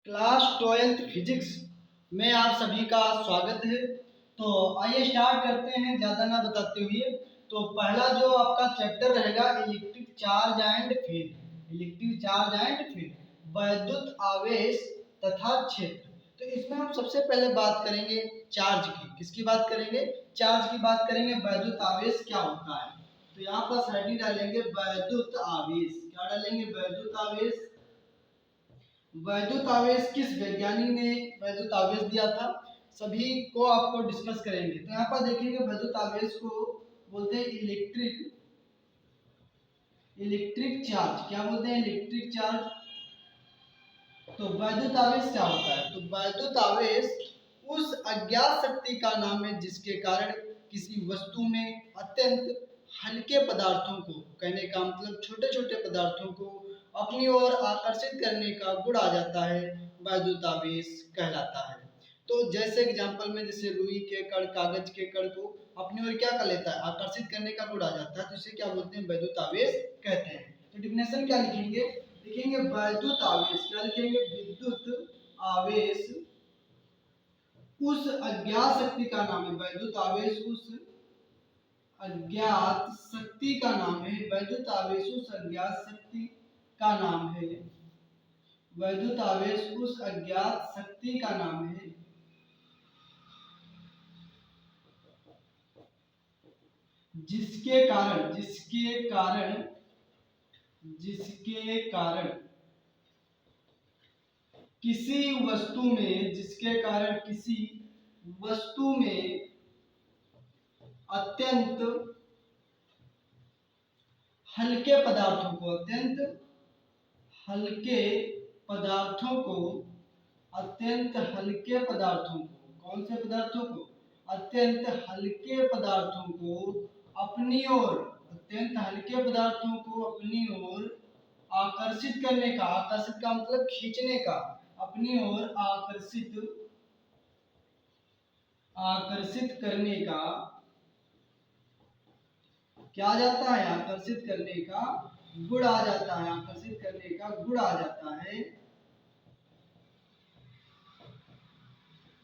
Class 12th physics में आप सभी का स्वागत है। तो आइए स्टार्ट करते हैं ज़्यादा ना बताते हुए। तो पहला जो आपका चैप्टर रहेगा electric charge and field. Electric charge and field, वैद्युत आवेश तथा क्षेत्र। तो इसमें हम सबसे पहले बात करेंगे चार्ज की। किसकी बात करेंगे? चार्ज की बात करेंगे। वैद्युत आवेश क्या होता है? तो यहाँ पर हेडिंग डालेंगे वैद्युत आवेश। क्या डालेंगे? वैद्युत आवेश। वैद्युत आवेश किस वैज्ञानिक ने वैद्युत आवेश दिया था, सभी को आपको डिस्कस करेंगे। तो यहाँ पर देखेंगे वैद्युत आवेश को बोलते हैं इलेक्ट्रिक चार्ज। क्या बोलते हैं? Electric charge. तो वैद्युत आवेश क्या होता है? तो वैद्युत आवेश उस अज्ञात शक्ति का नाम है जिसके कारण किसी वस्तु में अत्यंत हल्के पदार्थों को, कहने का मतलब छोटे छोटे पदार्थों को अपनी ओर आकर्षित करने का गुण आ जाता है, वैद्युत आवेश कहलाता है। तो जैसे एग्जांपल में, जैसे रुई के कण, कागज के कण को अपनी ओर क्या कर लेता है? आकर्षित करने का गुण आ जाता है। तो इसे क्या बोलते हैं? वैद्युत आवेश कहते हैं। तो डिफिनेशन क्या लिखेंगे? लिखेंगे वैद्युत आवेश। क्या लिखेंगे? विद्युत आवेश उस अज्ञात शक्ति का नाम है। वैद्युत आवेश उस अज्ञात शक्ति का नाम है। वैद्युत आवेश उस अज्ञात शक्ति का नाम है। वैद्युत आवेश उस अज्ञात शक्ति का नाम है जिसके कारण किसी वस्तु में अत्यंत हल्के पदार्थों को कौन से पदार्थों को? अत्यंत हल्के पदार्थों को अपनी ओर आकर्षित करने का, आकर्षित का मतलब खींचने का, अपनी ओर आकर्षित करने का क्या आ जाता है? आकर्षित करने का गुण आ जाता है। आकर्षित करने का गुण आ जाता है,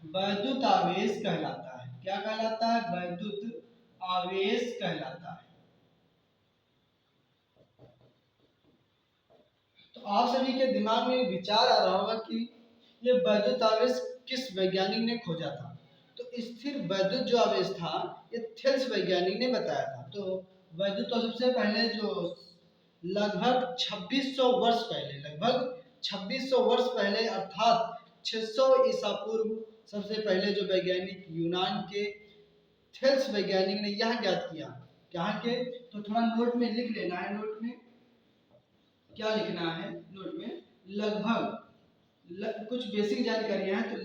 वैद्युत आवेश कहलाता है। क्या कहलाता है? वैद्युत आवेश कहलाता है। तो आप सभी के दिमाग में विचार आ रहा होगा कि ये वैद्युत आवेश किस वैज्ञानिक ने खोजा था। तो स्थिर वैद्युत जो आवेश था, ये थेल्स वैज्ञानिक ने बताया था। तो वैद्युत तो सबसे पहले जो लगभग 2600 वर्ष पहले अर्थात 600 ईसा पूर्व सबसे पहले जो वैज्ञानिक यूनान के थेल्स वैज्ञानिक ने यह ज्ञात किया। कहाँ के? तो थोड़ा नोट में लिख लेना है। नोट में क्या लिखना है? नोट में कुछ बेसिक जानकारियां हैं। तो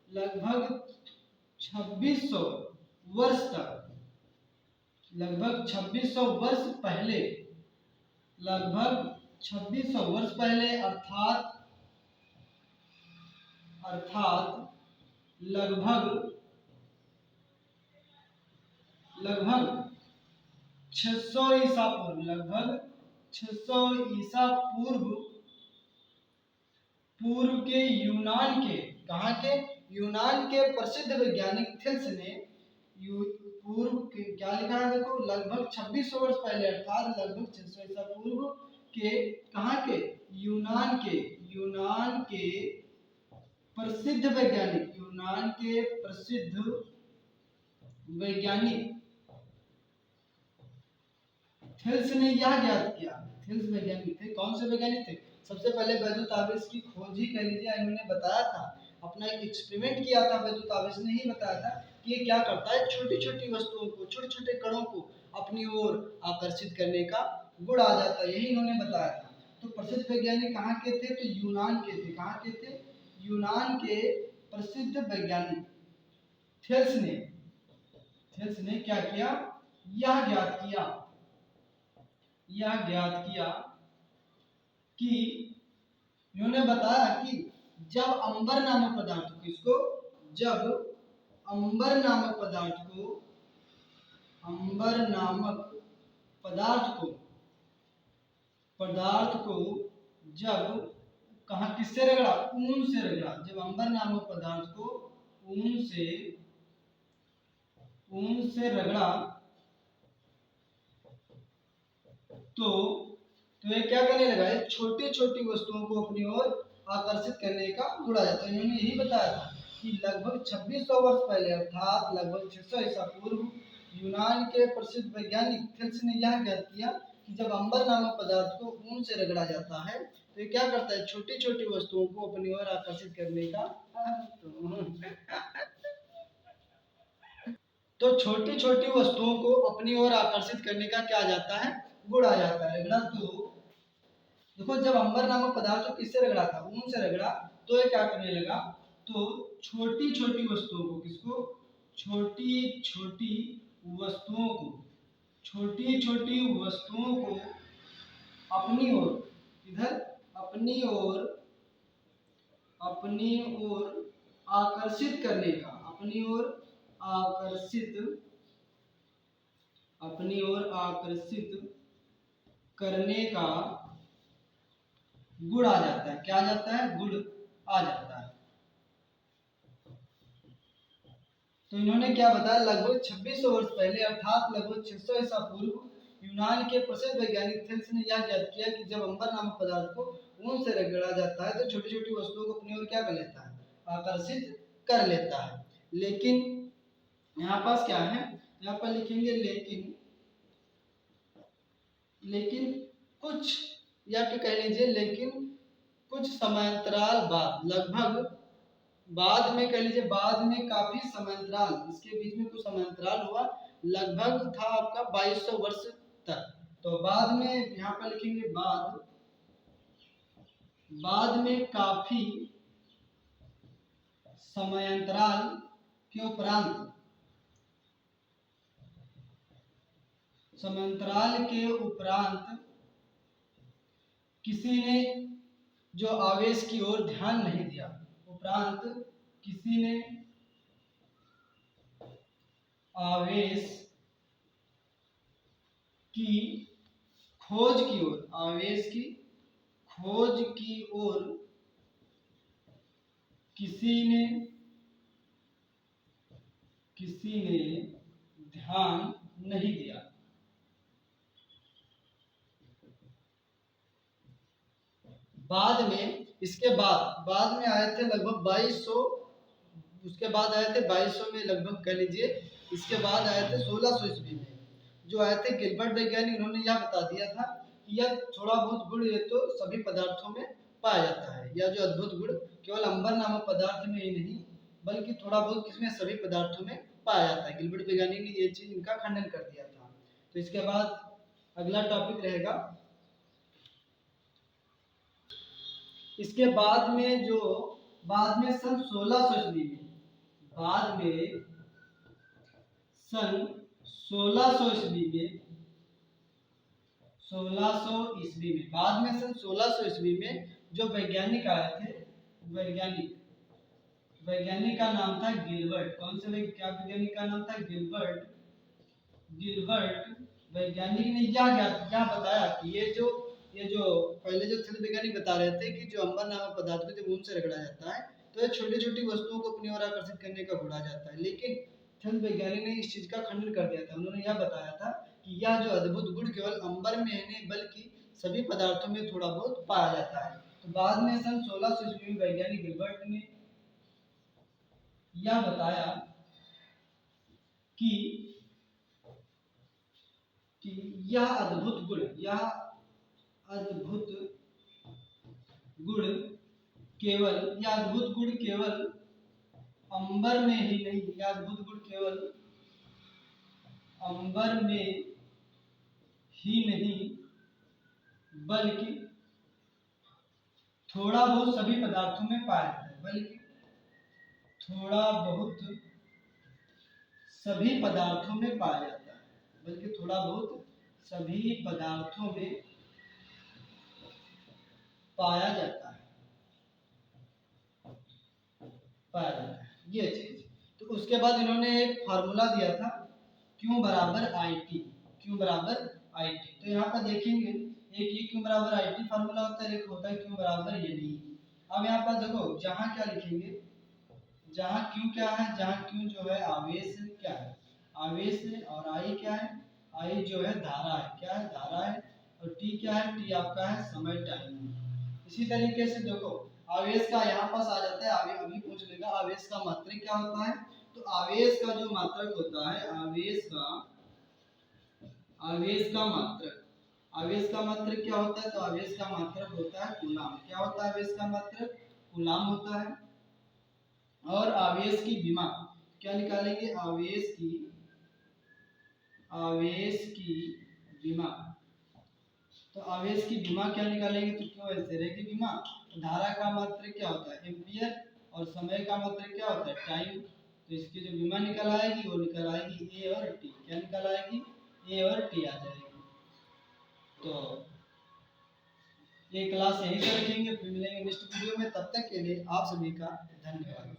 लगभग 2600 वर्ष तक, लगभग 2600 वर्ष पहले अर्थात लगभग 600 ईसा पूर्व के यूनान के, कहाँ के? यूनान के प्रसिद्ध वैज्ञानिक थेल्स ने क्या लिखा है? देखो, लगभग 2600 वर्ष पहले अर्थात लगभग 600 ईसा पूर्व के, कहाँ के? यूनान के प्रसिद्ध वैज्ञानिक थेल्स ने यह ज्ञात किया। थेल्स वैज्ञानिक थे। कौन से वैज्ञानिक थे? सबसे पहले वैद्युत आवेश की खोज ही कह लीजिए, इन्होंने बताया था, अपना एक एक्सपेरिमेंट किया था। वैद्युत आवेश ने ही बताया था कि ये क्या करता है, छोटी छोटी वस्तुओं को, छोटे छोटे कणों को अपनी ओर आकर्षित करने का गुण आ जाता है। यही इन्होंने बताया था। तो प्रसिद्ध वैज्ञानिक कहाँ के थे? तो यूनान के थे। कहाँ के थे? यूनान के प्रसिद्ध वैज्ञानिक थेल्स ने क्या किया? यह ज्ञात किया कि इन्होंने बताया कि जब अंबर नामक पदार्थ को, जब कहाँ किससे रगड़ा, ऊन से रगड़ा। जब अंबर नामक पदार्थ को ऊन से रगड़ा तो ये क्या करने लगा, ये छोटी छोटी वस्तुओं को अपनी ओर आकर्षित करने का गुण आ जाता है। इन्होंने यही बताया था कि लगभग 2600 वर्ष पहले अर्थात लगभग 600 ईसा पूर्व यूनान के प्रसिद्ध वैज्ञानिक थेल्स ने यह ज्ञात किया कि जब अंबर नामक पदार्थ को ऊन से रगड़ा जाता है तो ये क्या करता है, छोटी छोटी वस्तुओं को अपनी ओर आकर्षित करने का तो छोटी छोटी वस्तुओं को अपनी ओर आकर्षित करने का क्या आ जाता है, गुण आ जाता है। रगड़ा तो देखो जब अंबर नामक पदार्थ को किससे रगड़ा था, ऊन से रगड़ा, तो ये क्या करने लगा, तो छोटी छोटी वस्तुओं को, किसको, छोटी छोटी वस्तुओं को, छोटी छोटी वस्तुओं को अपनी ओर, इधर अपनी ओर आकर्षित करने का, अपनी ओर आकर्षित करने का गुण आ जाता है। क्या आ जाता है, गुण आ जाता है। तो इन्होंने क्या बताया, लगभग 2600 वर्ष पहले अर्थात लगभग 600 ईसा पूर्व यूनान के प्रसिद्ध वैज्ञानिक थेल्स ने यह ज्ञात किया कि जब अंबर नामक पदार्थ को ऊन से रगड़ा जाता है तो छोटी छोटी वस्तुओं को अपनी ओर क्या कर लेता है, आकर्षित कर लेता है। लेकिन यहाँ पास क्या है, यहाँ पर लिखेंगे लेकिन कुछ, या कि कह लीजिए लेकिन कुछ समांतराल बाद, लगभग बाद में कह लीजिए, बाद में काफी समांतराल, इसके बीच में कुछ समांतराल हुआ, लगभग था आपका 2200 वर्ष तक। तो बाद में यहाँ पर लिखेंगे बाद में काफी समयांतराल के उपरांत किसी ने जो आवेश की ओर ध्यान नहीं दिया, उपरांत किसी ने आवेश की खोज की ओर, आवेश की खोज की ओर किसी ने ध्यान नहीं दिया। बाद में, इसके बाद में आए थे लगभग 2200, उसके बाद आए थे 2200 में लगभग कह लीजिए, इसके बाद आए थे 1600 ईस्वी में जो आए थे गिलबर्ट वैज्ञानिक, उन्होंने यह बता दिया था कि यह थोड़ा बहुत गुण ये तो सभी पदार्थों में पाया जाता है। यह जो अद्भुत गुण केवल अंबर नामक पदार्थ में ही नहीं बल्कि थोड़ा बहुत किसमें, सभी पदार्थों में पाया जाता है। गिलबर्ट वैज्ञानिक ने ये चीज इनका खंडन कर दिया था। तो इसके बाद अगला टॉपिक रहेगा, इसके बाद में सन 1600 ईस्वी में, बाद में सन 1600 ईस्वी में, 1600 ईस्वी में, बाद में सन 1600 ईस्वी में जो वैज्ञानिक आए थे, वैज्ञानिक का नाम था गिलबर्ट। कौन से क्या वैज्ञानिक का नाम था, गिलबर्ट वैज्ञानिक ने क्या बताया कि ये जो पहले जो थेल्स वैज्ञानिक बता रहे थे कि जो अंबर नामक पदार्थ को जब ऊन से रगड़ा जाता है तो ये छोटी छोटी वस्तुओं को अपनी ओर आकर्षित करने का गुण आ जाता है। लेकिन थेल्स वैज्ञानिक ने इस चीज का खंडन कर दिया था। उन्होंने यह बताया था कि यह जो अद्भुत गुण केवल अंबर में नहीं बल्कि सभी पदार्थों में थोड़ा बहुत पाया जाता है। तो बाद में सन 1600 ईस्वी में वैज्ञानिक गिलबर्ट ने यह बताया कि यह अद्भुत गुण केवल अंबर में ही नहीं, यह अद्भुत गुण केवल अंबर में ही नहीं बल्कि थोड़ा बहुत सभी पदार्थों में पाया जाता है, बल्कि थोड़ा बहुत सभी पदार्थों में पाया जाता है, बल्कि थोड़ा बहुत सभी पदार्थों में पाया जाता है, ये चीज। तो उसके बाद इन्होंने एक फार्मूला दिया था, Q बराबर IT, तो यहाँ पर देखेंगे एक ये Q बराबर IT फार्मूला होता है, एक होता है Q बराबर NE। अब यहाँ पर देखो जहाँ क्या लिखेंगे, जहाँ क्यू क्या है, जहाँ क्यू जो है आवेश क्या है, आवेश है, और आई क्या है, आई जो है धारा है, क्या है धारा है, और टी क्या है, टी आपका है समय टाइम है। इसी तरीके से देखो आवेश का यहाँ पास आ जाता है, आगे अभी पूछ लेगा आवेश का मात्रक क्या होता है। तो आवेश का जो मात्रक होता है, आवेश का मात्रक, आवेश का मात्रक क्या होता है, तो आवेश का मात्रक होता है कूलाम। क्या होता है आवेश का मात्रक, कूलाम होता है। और आवेश की विमा क्या निकालेंगे, आवेश की विमा, तो आवेश की विमा क्या निकालेंगे, तो क्यों ऐसे रहेगी विमा। धारा का मात्रक क्या होता है एम्पियर, और समय का मात्रक क्या होता है टाइम। तो इसकी जो विमा निकल आएगी वो निकल आएगी ए और टी, क्या निकल आएगी, ए और टी आ जाएगी। तो ये क्लास यहीं से रखेंगे, फिर मिलेंगे नेक्स्ट वीडियो में, तब तक के लिए आप सभी का धन्यवाद।